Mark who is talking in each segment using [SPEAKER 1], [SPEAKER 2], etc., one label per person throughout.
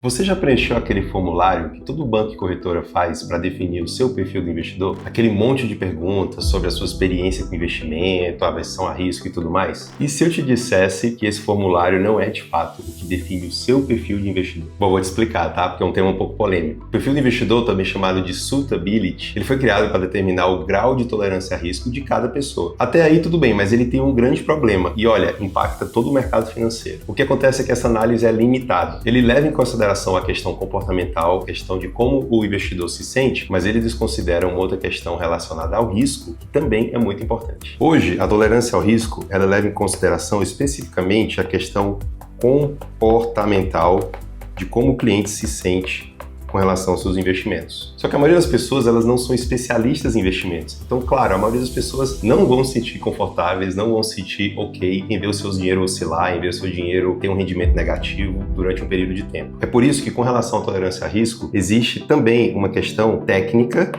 [SPEAKER 1] Você já preencheu aquele formulário que todo banco e corretora faz para definir o seu perfil do investidor? Aquele monte de perguntas sobre a sua experiência com investimento, aversão a risco e tudo mais? E se eu te dissesse que esse formulário não é de fato o que define o seu perfil de investidor? Bom, vou te explicar, tá? Porque é um tema um pouco polêmico. O perfil do investidor, também chamado de suitability, ele foi criado para determinar o grau de tolerância a risco de cada pessoa. Até aí tudo bem, mas ele tem um grande problema e olha, impacta todo o mercado financeiro. O que acontece é que essa análise é limitada. Ele leva em consideração a questão comportamental, a questão de como o investidor se sente, mas ele desconsidera uma outra questão relacionada ao risco, que também é muito importante. Hoje, a tolerância ao risco, ela leva em consideração especificamente a questão comportamental de como o cliente se sente com relação aos seus investimentos. Só que a maioria das pessoas, elas não são especialistas em investimentos. Então, claro, a maioria das pessoas não vão se sentir confortáveis, não vão se sentir ok em ver o seu dinheiro oscilar, em ver o seu dinheiro ter um rendimento negativo durante um período de tempo. É por isso que, com relação à tolerância a risco, existe também uma questão técnica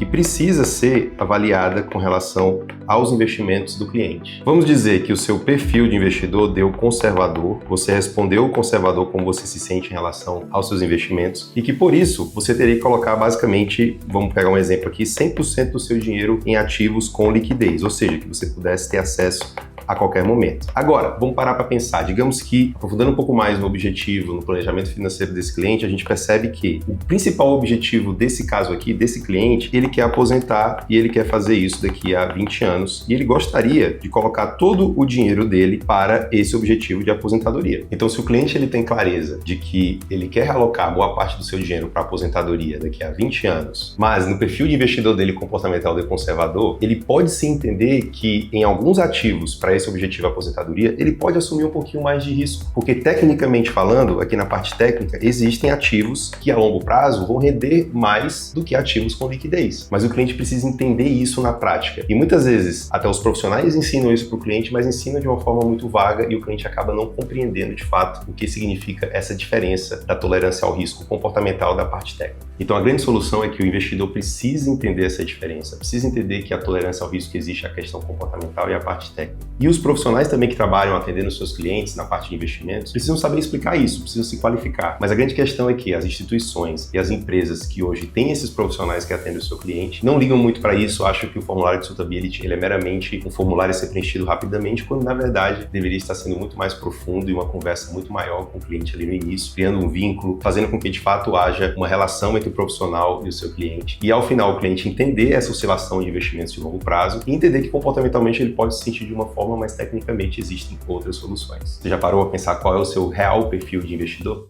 [SPEAKER 1] que precisa ser avaliada com relação aos investimentos do cliente. Vamos dizer que o seu perfil de investidor deu conservador, você respondeu conservador como você se sente em relação aos seus investimentos e que por isso você teria que colocar basicamente, vamos pegar um exemplo aqui, 100% do seu dinheiro em ativos com liquidez, ou seja, que você pudesse ter acesso a qualquer momento. Agora, vamos parar para pensar. Digamos que, aprofundando um pouco mais no objetivo, no planejamento financeiro desse cliente, a gente percebe que o principal objetivo desse caso aqui, desse cliente, ele quer aposentar e ele quer fazer isso daqui a 20 anos e ele gostaria de colocar todo o dinheiro dele para esse objetivo de aposentadoria. Então, se o cliente ele tem clareza de que ele quer alocar boa parte do seu dinheiro para aposentadoria daqui a 20 anos, mas no perfil de investidor dele comportamental de conservador, ele pode se entender que em alguns ativos para esse objetivo de aposentadoria, ele pode assumir um pouquinho mais de risco, porque tecnicamente falando, aqui na parte técnica, existem ativos que a longo prazo vão render mais do que ativos com liquidez. Mas o cliente precisa entender isso na prática. E muitas vezes, até os profissionais ensinam isso para o cliente, mas ensinam de uma forma muito vaga e o cliente acaba não compreendendo de fato o que significa essa diferença da tolerância ao risco comportamental da parte técnica. Então a grande solução é que o investidor precisa entender essa diferença, precisa entender que a tolerância ao risco existe a questão comportamental e a parte técnica. E os profissionais também que trabalham atendendo seus clientes na parte de investimentos precisam saber explicar isso, precisam se qualificar. Mas a grande questão é que as instituições e as empresas que hoje têm esses profissionais que atendem o seu cliente não ligam muito para isso, acham que o formulário de suitability ele é meramente um formulário a ser preenchido rapidamente, quando na verdade deveria estar sendo muito mais profundo e uma conversa muito maior com o cliente ali no início, criando um vínculo, fazendo com que de fato haja uma relação entre o profissional e o seu cliente. E ao final o cliente entender essa oscilação de investimentos de longo prazo e entender que comportamentalmente ele pode se sentir de uma forma, mas tecnicamente existem outras soluções. Você já parou a pensar qual é o seu real perfil de investidor?